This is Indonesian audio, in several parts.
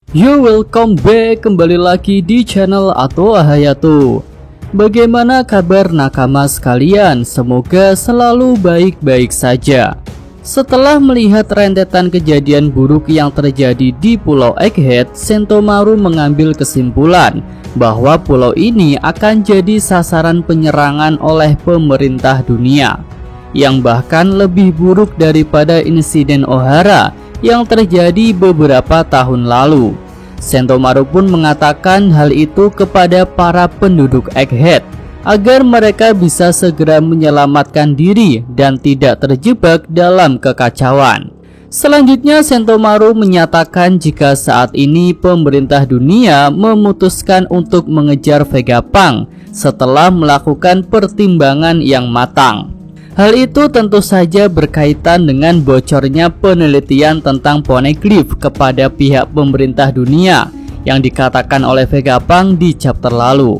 Welcome back kembali lagi di channel Atoa Hayato. Bagaimana kabar nakama sekalian? Semoga selalu baik-baik saja. Setelah melihat rentetan kejadian buruk yang terjadi di Pulau Egghead, Sentomaru mengambil kesimpulan bahwa pulau ini akan jadi sasaran penyerangan oleh pemerintah dunia, yang bahkan lebih buruk daripada insiden Ohara yang terjadi beberapa tahun lalu. Sentomaru pun mengatakan hal itu kepada para penduduk Egghead agar mereka bisa segera menyelamatkan diri dan tidak terjebak dalam kekacauan. Selanjutnya, Sentomaru menyatakan jika saat ini pemerintah dunia memutuskan untuk mengejar Vegapunk setelah melakukan pertimbangan yang matang. Hal itu tentu saja berkaitan dengan bocornya penelitian tentang Poneglyph kepada pihak pemerintah dunia yang dikatakan oleh Vegapunk di chapter lalu.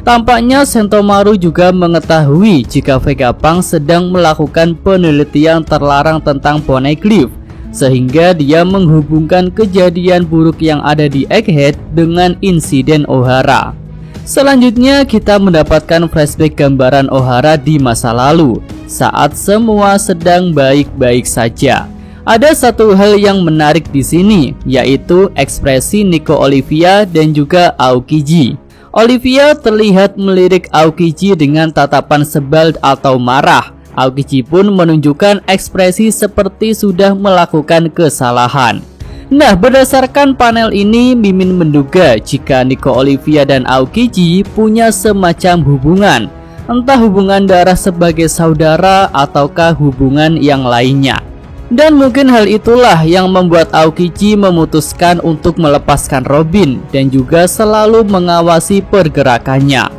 Tampaknya Sentomaru juga mengetahui jika Vegapunk sedang melakukan penelitian terlarang tentang Poneglyph, sehingga dia menghubungkan kejadian buruk yang ada di Egghead dengan insiden Ohara. Selanjutnya kita mendapatkan flashback gambaran Ohara di masa lalu saat semua sedang baik-baik saja. Ada satu hal yang menarik di sini, yaitu ekspresi Nico Olivia dan juga Aokiji. Olivia terlihat melirik Aokiji dengan tatapan sebal atau marah. Aokiji pun menunjukkan ekspresi seperti sudah melakukan kesalahan. Nah, berdasarkan panel ini, Mimin menduga jika Nico Olivia dan Aokiji punya semacam hubungan, entah hubungan darah sebagai saudara ataukah hubungan yang lainnya. Dan mungkin hal itulah yang membuat Aokiji memutuskan untuk melepaskan Robin dan juga selalu mengawasi pergerakannya.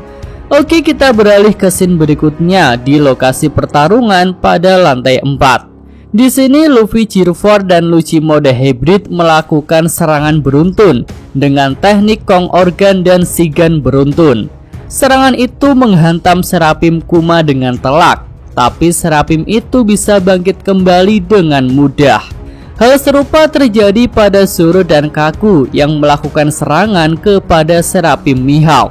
Oke, kita beralih ke scene berikutnya di lokasi pertarungan pada lantai 4. Di sini Luffy Gearforce dan Lucci mode hybrid melakukan serangan beruntun dengan teknik Kong Organ dan Shigan beruntun. Serangan itu menghantam Serapim Kuma dengan telak, tapi Serapim itu bisa bangkit kembali dengan mudah. Hal serupa terjadi pada Zoro dan Kaku yang melakukan serangan kepada Serapim Mihawk.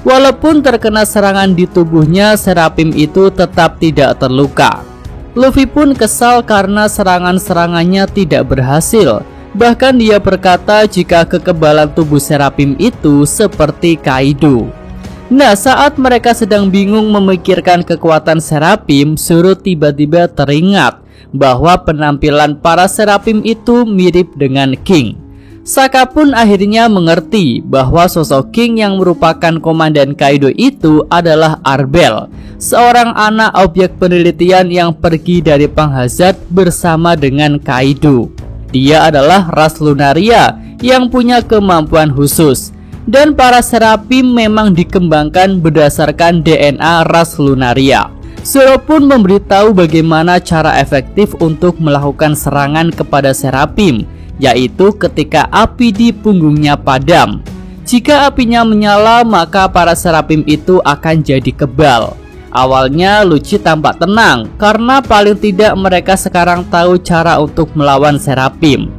Walaupun terkena serangan di tubuhnya, Serapim itu tetap tidak terluka. Luffy pun kesal karena serangan-serangannya tidak berhasil. Bahkan dia berkata jika kekebalan tubuh Serapim itu seperti Kaido. Nah, saat mereka sedang bingung memikirkan kekuatan Serapim, Zoro tiba-tiba teringat bahwa penampilan para Serapim itu mirip dengan King. Saka pun akhirnya mengerti bahwa sosok King yang merupakan komandan Kaido itu adalah Arbel, seorang anak objek penelitian yang pergi dari Panghazard bersama dengan Kaido. Dia adalah ras Lunaria yang punya kemampuan khusus, dan para Serapim memang dikembangkan berdasarkan DNA ras Lunaria. Zoro pun memberitahu bagaimana cara efektif untuk melakukan serangan kepada Serapim, yaitu ketika api di punggungnya padam. Jika apinya menyala, maka para Serapim itu akan jadi kebal. Awalnya Lucci tampak tenang karena paling tidak mereka sekarang tahu cara untuk melawan Serapim.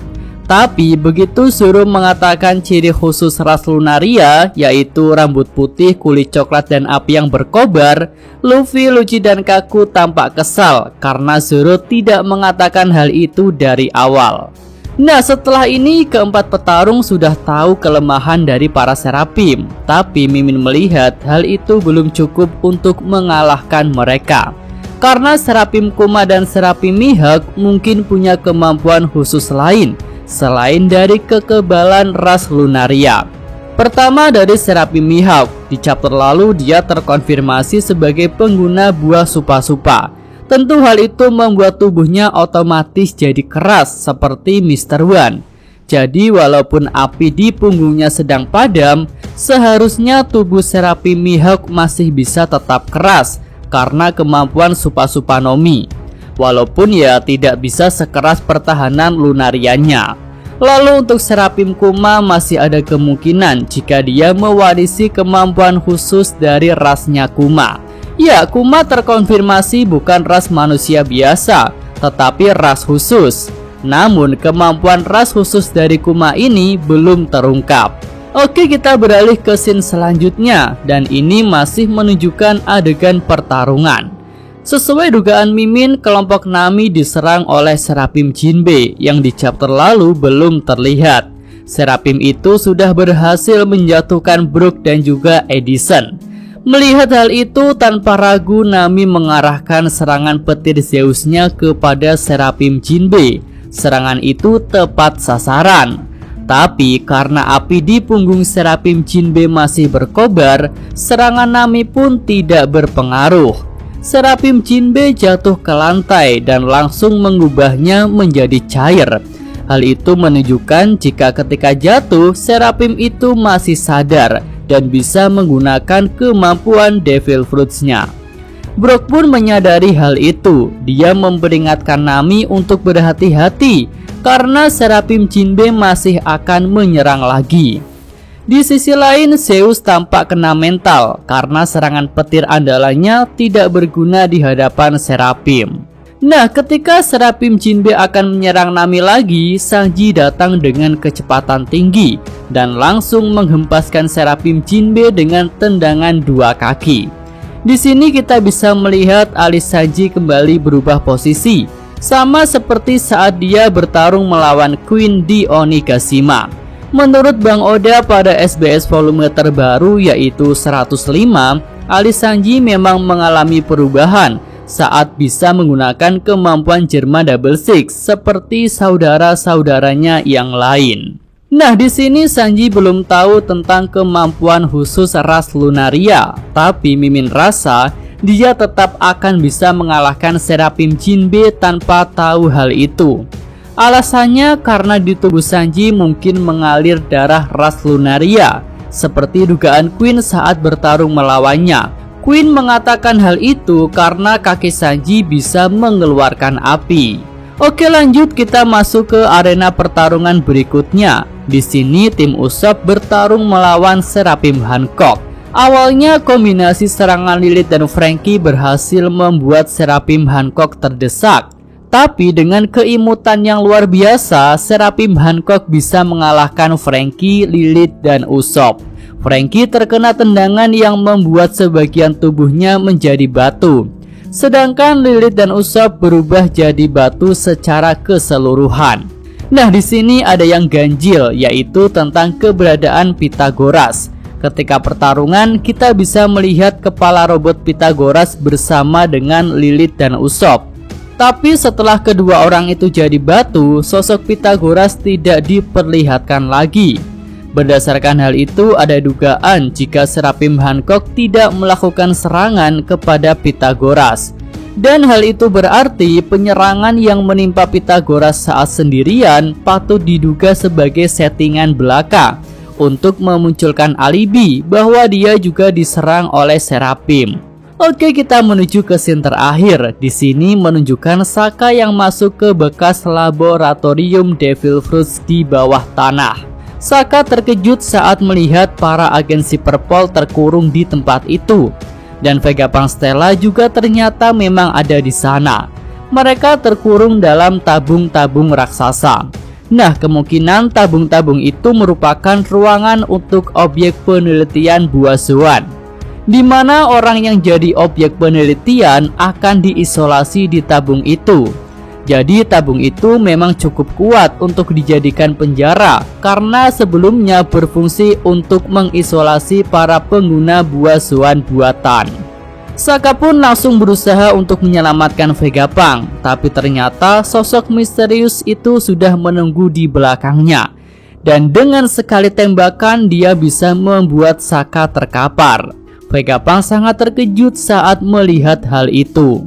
Tapi begitu Zoro mengatakan ciri khusus ras Lunaria, yaitu rambut putih, kulit coklat, dan api yang berkobar, Luffy, Lucci, dan Kaku tampak kesal karena Zoro tidak mengatakan hal itu dari awal. Nah, setelah ini keempat petarung sudah tahu kelemahan dari para Serapim, tapi Mimin melihat hal itu belum cukup untuk mengalahkan mereka, karena Serapim Kuma dan Serapim Mihawk mungkin punya kemampuan khusus lain selain dari kekebalan ras Lunaria. Pertama, dari Serapim Mihawk, di chapter lalu dia terkonfirmasi sebagai pengguna buah Supa-Supa. Tentu hal itu membuat tubuhnya otomatis jadi keras seperti Mr. One. Jadi walaupun api di punggungnya sedang padam, seharusnya tubuh Serapim Mihawk masih bisa tetap keras karena kemampuan Supa-Supa Nomi. Walaupun ya tidak bisa sekeras pertahanan Lunarianya. Lalu untuk Serapim Kuma masih ada kemungkinan jika dia mewarisi kemampuan khusus dari rasnya Kuma. Ya, Kuma terkonfirmasi bukan ras manusia biasa, tetapi ras khusus. Namun kemampuan ras khusus dari Kuma ini belum terungkap. Oke, kita beralih ke scene selanjutnya, dan ini masih menunjukkan adegan pertarungan. Sesuai dugaan Mimin, kelompok Nami diserang oleh Seraphim Jinbe yang di chapter lalu belum terlihat. Seraphim itu sudah berhasil menjatuhkan Brook dan juga Edison. Melihat hal itu, tanpa ragu Nami mengarahkan serangan petir Zeusnya kepada Seraphim Jinbe. Serangan itu tepat sasaran. Tapi karena api di punggung Seraphim Jinbe masih berkobar, serangan Nami pun tidak berpengaruh. Seraphim Jinbe jatuh ke lantai dan langsung mengubahnya menjadi cair. Hal itu menunjukkan jika ketika jatuh, Seraphim itu masih sadar dan bisa menggunakan kemampuan Devil Fruits-nya. Brook pun menyadari hal itu. Dia memperingatkan Nami untuk berhati-hati karena Seraphim Jinbe masih akan menyerang lagi. Di sisi lain, Zeus tampak kena mental karena serangan petir andalannya tidak berguna di hadapan Seraphim. Nah, ketika Seraphim Jinbe akan menyerang Nami lagi, Sanji datang dengan kecepatan tinggi dan langsung menghempaskan Seraphim Jinbe dengan tendangan dua kaki. Di sini kita bisa melihat alis Sanji kembali berubah posisi, sama seperti saat dia bertarung melawan Queen di Onigashima. Menurut Bang Oda pada SBS volume terbaru yaitu 105, alis Sanji memang mengalami perubahan saat bisa menggunakan kemampuan Germa Double Six seperti saudara-saudaranya yang lain. Nah, di sini Sanji belum tahu tentang kemampuan khusus ras Lunaria, tapi Mimin rasa dia tetap akan bisa mengalahkan Seraphim Jinbe tanpa tahu hal itu. Alasannya karena di tubuh Sanji mungkin mengalir darah ras Lunaria, seperti dugaan Queen saat bertarung melawannya. Queen mengatakan hal itu karena kaki Sanji bisa mengeluarkan api. Oke, lanjut kita masuk ke arena pertarungan berikutnya. Di sini tim Usopp bertarung melawan Seraphim Hancock. Awalnya kombinasi serangan Lilith dan Franky berhasil membuat Seraphim Hancock terdesak. Tapi dengan keimutan yang luar biasa, Seraphim Hancock bisa mengalahkan Franky, Lilith, dan Usopp. Franky terkena tendangan yang membuat sebagian tubuhnya menjadi batu. Sedangkan Lilith dan Usopp berubah jadi batu secara keseluruhan. Nah, di sini ada yang ganjil, yaitu tentang keberadaan Pythagoras. Ketika pertarungan, kita bisa melihat kepala robot Pythagoras bersama dengan Lilith dan Usopp. Tapi setelah kedua orang itu jadi batu, sosok Pythagoras tidak diperlihatkan lagi. Berdasarkan hal itu, ada dugaan jika Seraphim Hancock tidak melakukan serangan kepada Pythagoras. Dan hal itu berarti penyerangan yang menimpa Pythagoras saat sendirian patut diduga sebagai settingan belaka untuk memunculkan alibi bahwa dia juga diserang oleh Seraphim. Oke, kita menuju ke scene terakhir. Di sini menunjukkan Sokka yang masuk ke bekas laboratorium Devil Fruits di bawah tanah. Sokka terkejut saat melihat para agen Superpol terkurung di tempat itu. Dan Vegapunk Stella juga ternyata memang ada di sana. Mereka terkurung dalam tabung-tabung raksasa. Nah, kemungkinan tabung-tabung itu merupakan ruangan untuk objek penelitian buah Zoan, di mana orang yang jadi objek penelitian akan diisolasi di tabung itu. Jadi tabung itu memang cukup kuat untuk dijadikan penjara karena sebelumnya berfungsi untuk mengisolasi para pengguna buah Zoan buatan. Sokka pun langsung berusaha untuk menyelamatkan Vegapunk, tapi ternyata sosok misterius itu sudah menunggu di belakangnya. Dan dengan sekali tembakan dia bisa membuat Sokka terkapar. Vegapunk sangat terkejut saat melihat hal itu.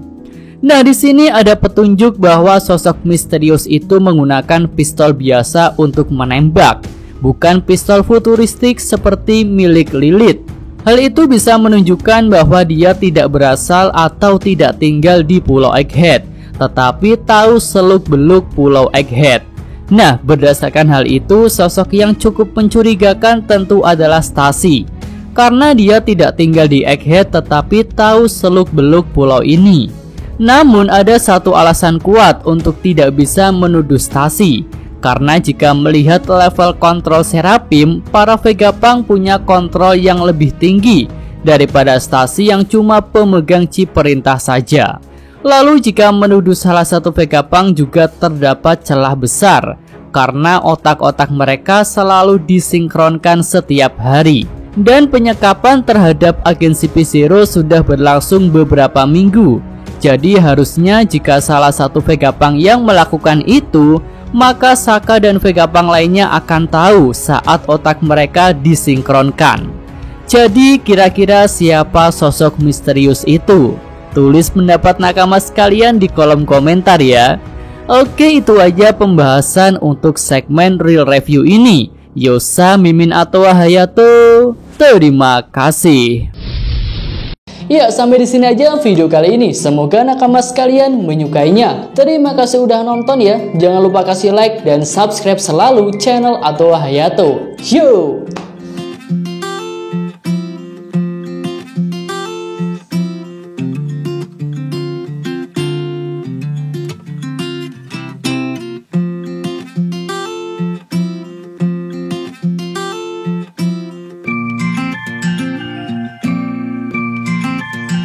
Nah, di sini ada petunjuk bahwa sosok misterius itu menggunakan pistol biasa untuk menembak, bukan pistol futuristik seperti milik Lilith. Hal itu bisa menunjukkan bahwa dia tidak berasal atau tidak tinggal di Pulau Egghead, tetapi tahu seluk-beluk Pulau Egghead. Nah, berdasarkan hal itu, sosok yang cukup mencurigakan tentu adalah Stacy, karena dia tidak tinggal di Egghead tetapi tahu seluk-beluk pulau ini. Namun ada satu alasan kuat untuk tidak bisa menuduh Stasi, karena jika melihat level kontrol Seraphim, para Vegapunk punya kontrol yang lebih tinggi daripada Stasi yang cuma pemegang chip perintah saja. Lalu jika menuduh salah satu Vegapunk juga terdapat celah besar, karena otak-otak mereka selalu disinkronkan setiap hari. Dan penyekapan terhadap agen CP0 sudah berlangsung beberapa minggu. Jadi harusnya jika salah satu Vegapunk yang melakukan itu, maka Sokka dan Vegapunk lainnya akan tahu saat otak mereka disinkronkan. Jadi kira-kira siapa sosok misterius itu? Tulis pendapat nakama sekalian di kolom komentar ya. Oke, itu aja pembahasan untuk segmen Real Review ini. Yosa, Mimin, atau Hayato. Terima kasih. Ya, sampai di sini aja video kali ini. Semoga nakama sekalian menyukainya. Terima kasih udah nonton ya. Jangan lupa kasih like dan subscribe selalu channel Atau Hayato. Yo!